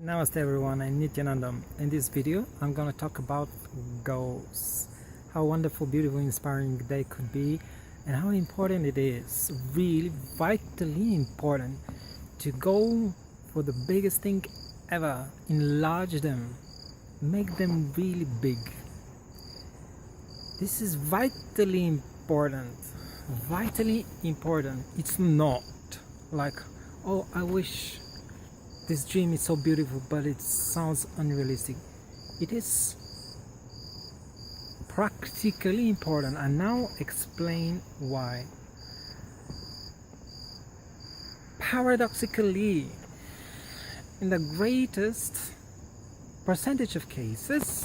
Namaste everyone, I'm Nityanandam. In this video, I'm going to talk about goals. How wonderful, beautiful, inspiring they could be, and how important it is, really vitally important, to go for the biggest thing ever, enlarge them, make them really big. This is vitally important. Vitally important. It's not like, oh, I wish this dream is so beautiful, but it sounds unrealistic. It is practically important, and now explain why. Paradoxically, in the greatest percentage of cases,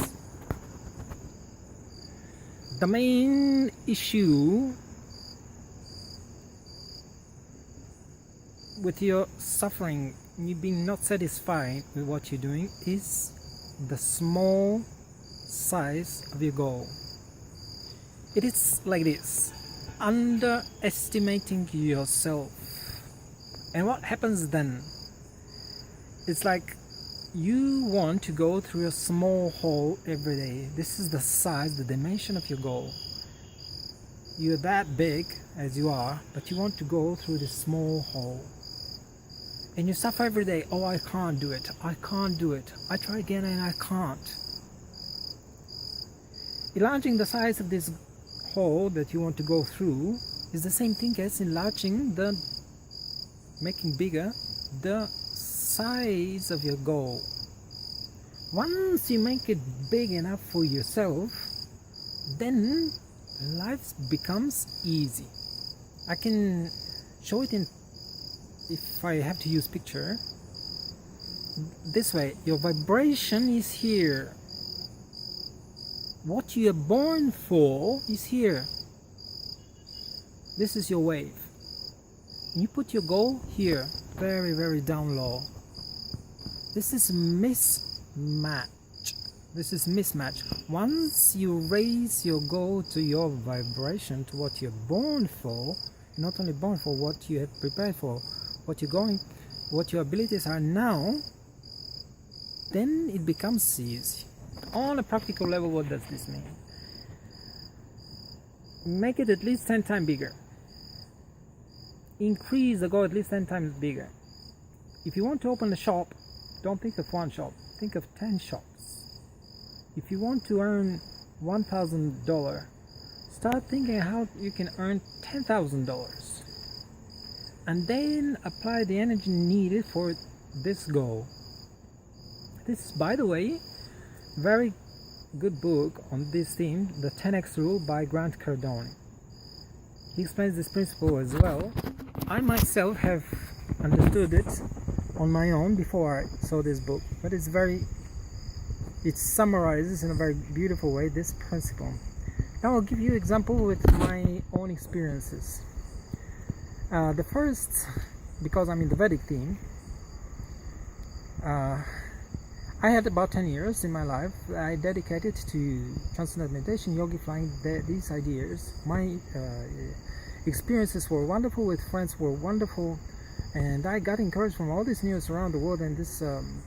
the main issue with your suffering, you being not satisfied with what you're doing, is the small size of your goal. It is like this: underestimating yourself. And what happens then? It's like you want to go through a small hole every day. This is the size, the dimension of your goal. You're that big as you are, but you want to go through this small hole. And you suffer every day. Oh, I can't do it. I can't do it. I try again and I can't. Enlarging the size of this hole that you want to go through is the same thing as making bigger the size of your goal. Once you make it big enough for yourself, then life becomes easy. I can show it if I have to use picture. This way, your vibration is here. What you are born for is here. This is your wave. You put your goal here, very, very down low. This is mismatch. Once you raise your goal to your vibration, to what you're born for, not only born for, what you have prepared for, what your abilities are now, then it becomes easy. On a practical level, what does this mean? Make it at least 10 times bigger. Increase the goal at least 10 times bigger. If you want to open a shop, don't think of one shop, think of 10 shops. If you want to earn $1,000, start thinking how you can earn $10,000. And then apply the energy needed for this goal. This is, by the way, very good book on this theme, The 10X Rule by Grant Cardone. He explains this principle as well. I myself have understood it on my own before I saw this book, but it summarizes in a very beautiful way this principle. Now I'll give you an example with my own experiences. The first, because I'm in the Vedic theme, I had about 10 years in my life I dedicated to transcendental meditation, yogi flying, these ideas. My experiences were wonderful, with friends were wonderful, and I got encouraged from all these news around the world and these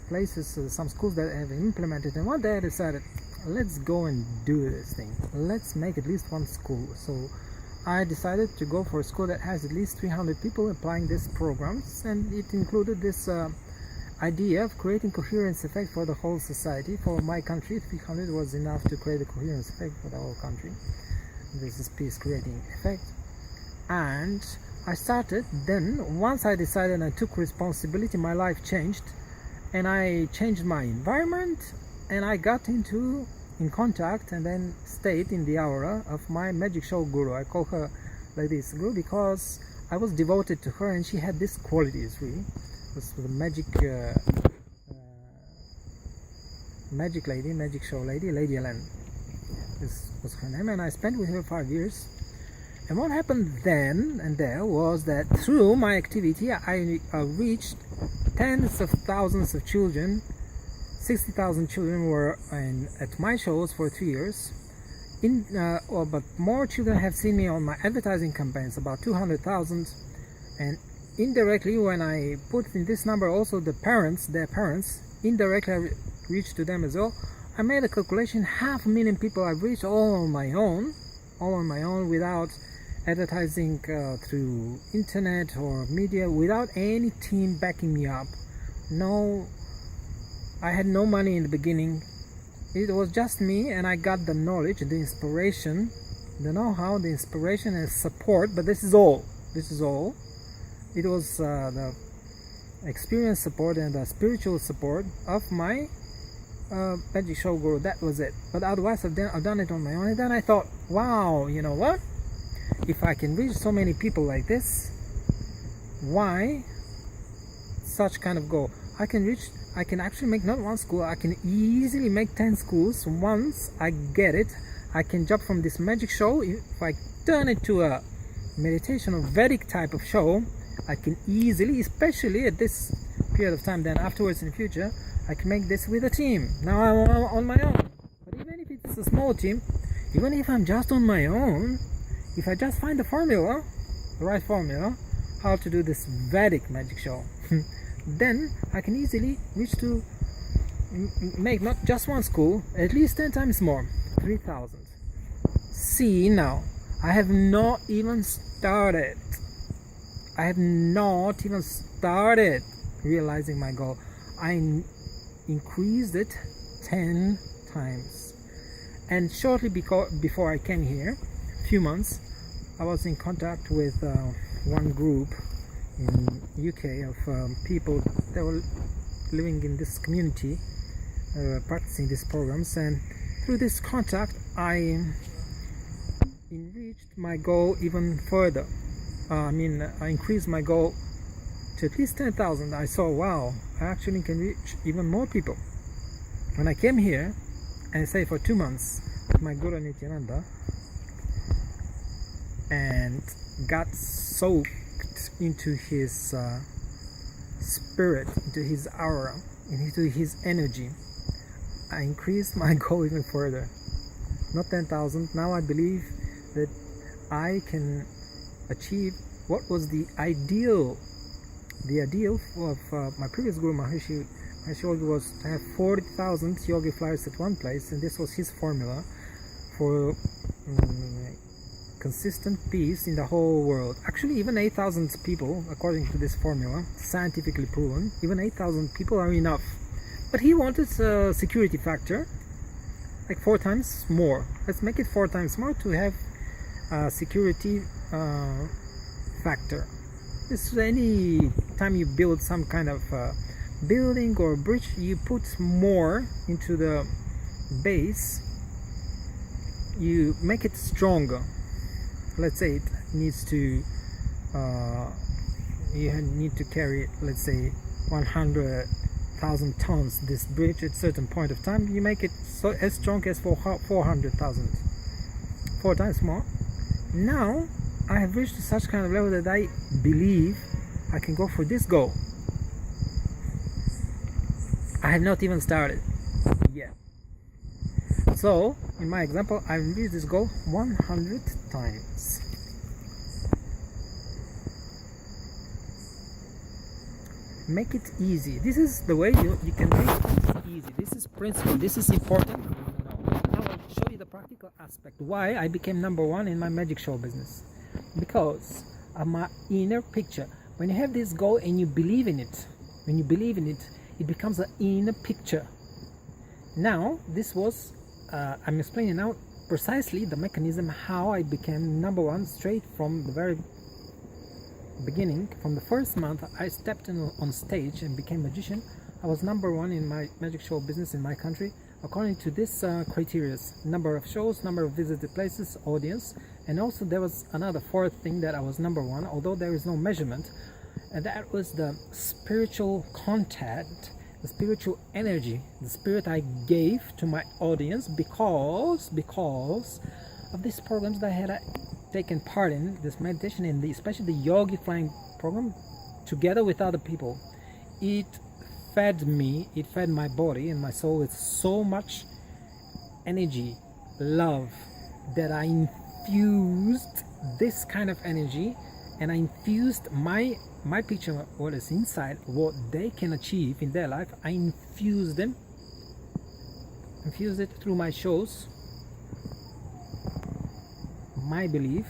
places, some schools that have implemented. And one day I decided, let's go and do this thing. Let's make at least one school. So I decided to go for a school that has at least 300 people applying these programs, and it included this idea of creating coherence effect for the whole society. For my country, 300 was enough to create a coherence effect for the whole country. This is peace creating effect. And I started then. Once I decided, I took responsibility, my life changed, and I changed my environment, and I got in contact and then stayed in the aura of my magic show guru. I call her like this, guru, because I was devoted to her, and she had these qualities really. It was the magic lady, magic show lady, Lady Ellen. This was her name, and I spent with her 5 years. And what happened then and there was that through my activity I reached tens of thousands of children. 60,000 children were at my shows for 3 years. But more children have seen me on my advertising campaigns, about 200,000, and indirectly, when I put in this number also their parents, indirectly I reached to them as well. I made a calculation, 500,000 people I've reached all on my own, without advertising through internet or media, without any team backing me up. No, I had no money in the beginning. It was just me, and I got the knowledge, the inspiration, the know-how, the inspiration and support, but this is all. It was the experience support and the spiritual support of my magic show guru. That was it. But otherwise I've done it on my own. And then I thought, wow, you know what, if I can reach so many people like this, why such kind of goal? I can actually make not one school, I can easily make 10 schools. Once I get it, I can jump from this magic show. If I turn it to a meditation or Vedic type of show, I can easily, especially at this period of time, then afterwards in the future, I can make this with a team. Now I'm on my own. But even if it's a small team, even if I'm just on my own, if I just find the formula, the right formula, how to do this Vedic magic show, then I can easily reach to make not just one school, at least 10 times more, 3,000. See, now, I have not even started. Realizing my goal. I increased it 10 times. And shortly before I came here, few months, I was in contact with one group in UK of people that were living in this community, practicing these programs, and through this contact I enriched my goal even further. I increased my goal to at least 10,000. I saw, wow, I actually can reach even more people. When I came here, and I say for 2 months, with my Guru Nityananda, and got soaked into his spirit, into his aura, into his energy, I increased my goal even further. Not 10,000. Now I believe that I can achieve what was the ideal of my previous Guru Maharishi Yogi, was to have 40,000 yogi flyers at one place, and this was his formula for consistent peace in the whole world. Actually, even 8,000 people, according to this formula, scientifically proven, even 8,000 people are enough. But he wanted a security factor, like 4 times more. Let's make it 4 times more to have a security factor. This is any time you build some kind of building or bridge, you put more into the base, you make it stronger. Let's say it needs to you need to carry, let's say, 100,000 tons, this bridge at certain point of time. You make it so as strong as 400,000, 4 times more. Now I have reached such kind of level that I believe I can go for this goal. I have not even started yet. So in my example, I reached this goal 100 times. Make it easy. This is the way you can make it easy. This is principle. This is important. Now I'll show you the practical aspect. Why I became #1 in my magic show business. Because of my inner picture. When you have this goal and you believe in it, it becomes an inner picture. Now this was I'm explaining now precisely the mechanism how I became #1 straight from the very beginning. From the first month I stepped on stage and became magician, I was #1 in my magic show business in my country, according to this criteria: number of shows, number of visited places, audience. And also there was another 4th thing that I was #1, although there is no measurement, and that was the spiritual contact, the spiritual energy, the spirit I gave to my audience because of these programs that I had taken part in, this meditation, and especially the Yogi Flying program, together with other people. It fed me, it fed my body and my soul with so much energy, love, that I infused this kind of energy, and I infused my my picture, what is inside, what they can achieve in their life, I infuse it through my shows, my belief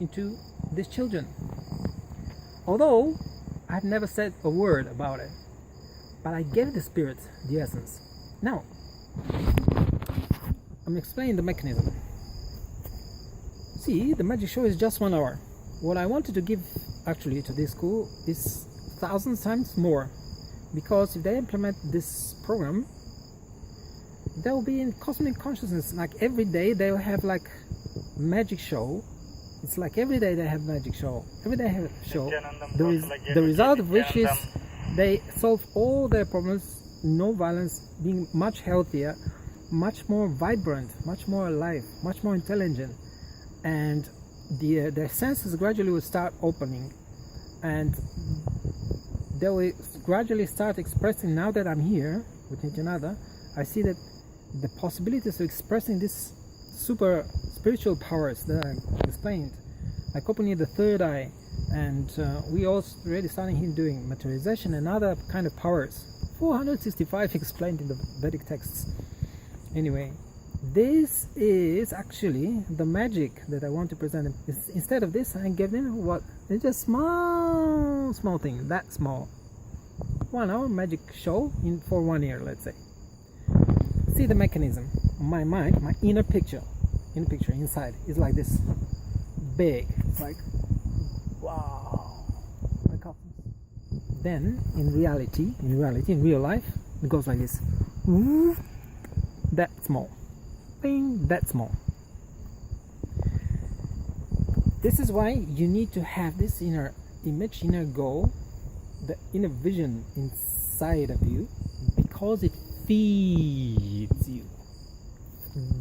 into these children. Although I've never said a word about it, but I gave the spirit the essence. Now, I'm explaining the mechanism. See, the magic show is just 1 hour. What I wanted to give actually to this school is 1,000 times more, because if they implement this program, they will be in cosmic consciousness. Like every day they will have like magic show. It's like every day they have magic show. Every day they have a show. The result of which is they solve all their problems, no violence, being much healthier, much more vibrant, much more alive, much more intelligent, and their senses gradually will start opening, and they will gradually start expressing. Now that I'm here with Nityananda, I see that the possibilities of expressing these super spiritual powers that I explained, like opening the third eye, and we also already starting here doing materialization and other kind of powers. 465 explained in the Vedic texts. Anyway, this is actually the magic that I want to present. Instead of this, I gave them what? It's just small thing, that small. 1 hour magic show for 1 year, let's say. See the mechanism. My mind, my inner picture inside is like this, big. It's like, wow, the cosmos. Then in reality, in real life, it goes like this. That small. Bing, that small. This is why you need to have this inner image, inner goal, the inner vision inside of you, because it feeds you,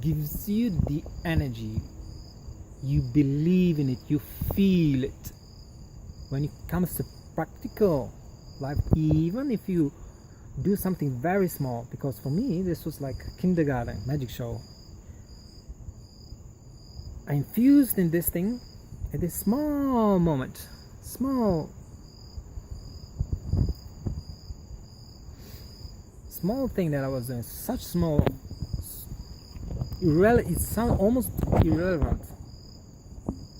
gives you the energy. You believe in it, you feel it. When it comes to practical life, even if you do something very small, because for me this was like kindergarten magic show, I infused in this thing at this small moment, small thing that I was doing, such small, it sounds almost irrelevant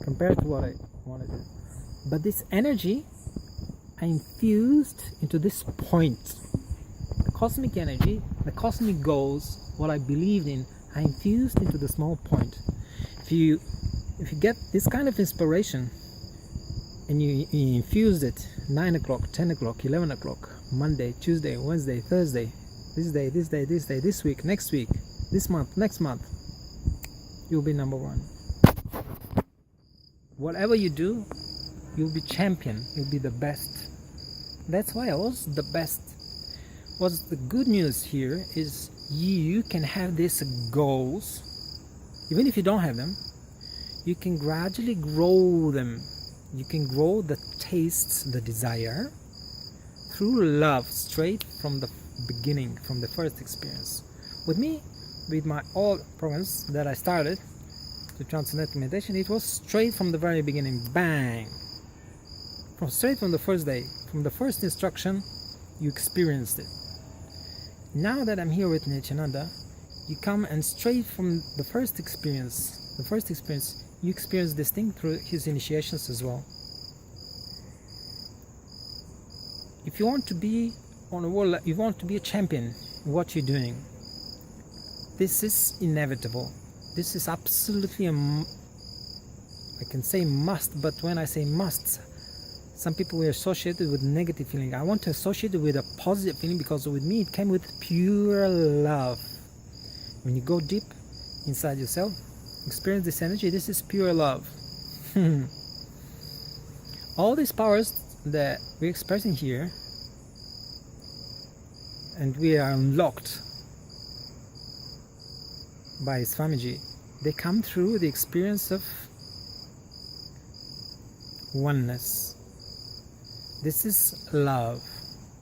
compared to what I want to do. But this energy I infused into this point, the cosmic energy, the cosmic goals, what I believed in, I infused into the small point. If you get this kind of inspiration and you infuse it 9 o'clock, 10 o'clock, 11 o'clock, Monday, Tuesday, Wednesday, Thursday, this day, this week, next week, this month, next month, you'll be number one. Whatever you do, you'll be champion, you'll be the best. That's why I was the best. What's the good news here is you can have these goals. Even if you don't have them, you can gradually grow them. You can grow the tastes, the desire, through love, straight from the beginning, from the first experience. With me, with my all programs that I started to Transcendental Meditation, it was straight from the very beginning, bang! Straight from the first day, from the first instruction, you experienced it. Now that I'm here with Nityananda, you come and straight from the first experience, you experience this thing through his initiations as well. If you want to be on a world, you want to be a champion in what you're doing, this is inevitable. This is absolutely I can say must, but when I say must, some people will associate it with negative feeling. I want to associate it with a positive feeling, because with me it came with pure love. When you go deep inside yourself, experience this energy, this is pure love. All these powers that we're expressing here, and we are unlocked by Swamiji, they come through the experience of oneness. This is love,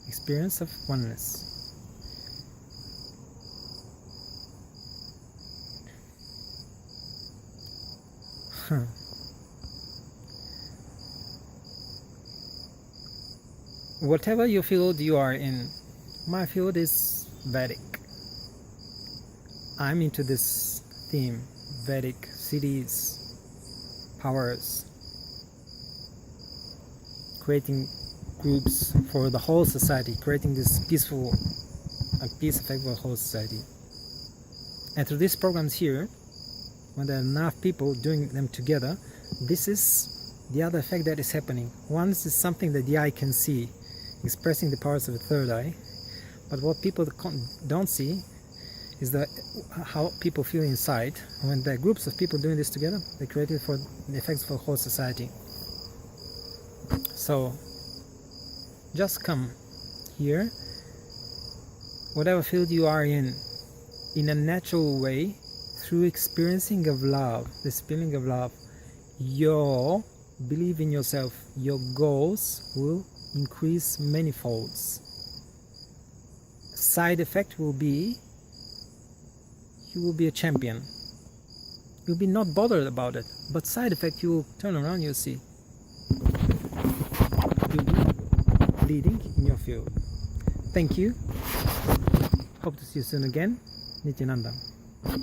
experience of oneness. whatever your field you are in, my field is Vedic. I'm into this theme, Vedic cities, powers, creating groups for the whole society, creating this peaceful and peace effect for the whole society. And through these programs here, when there are enough people doing them together, this is the other effect that is happening. One is something that the eye can see, expressing the powers of the third eye. But what people don't see is how people feel inside. When there are groups of people doing this together, they create it for the effects for the whole society. So just come here, whatever field you are in a natural way, through experiencing of love, this feeling of love, your belief in yourself, your goals will increase many folds. Side effect will be you will be a champion. You'll be not bothered about it, but side effect, you will turn around, you'll see you'll be leading in your field. Thank you. Hope to see you soon again. Nityananda.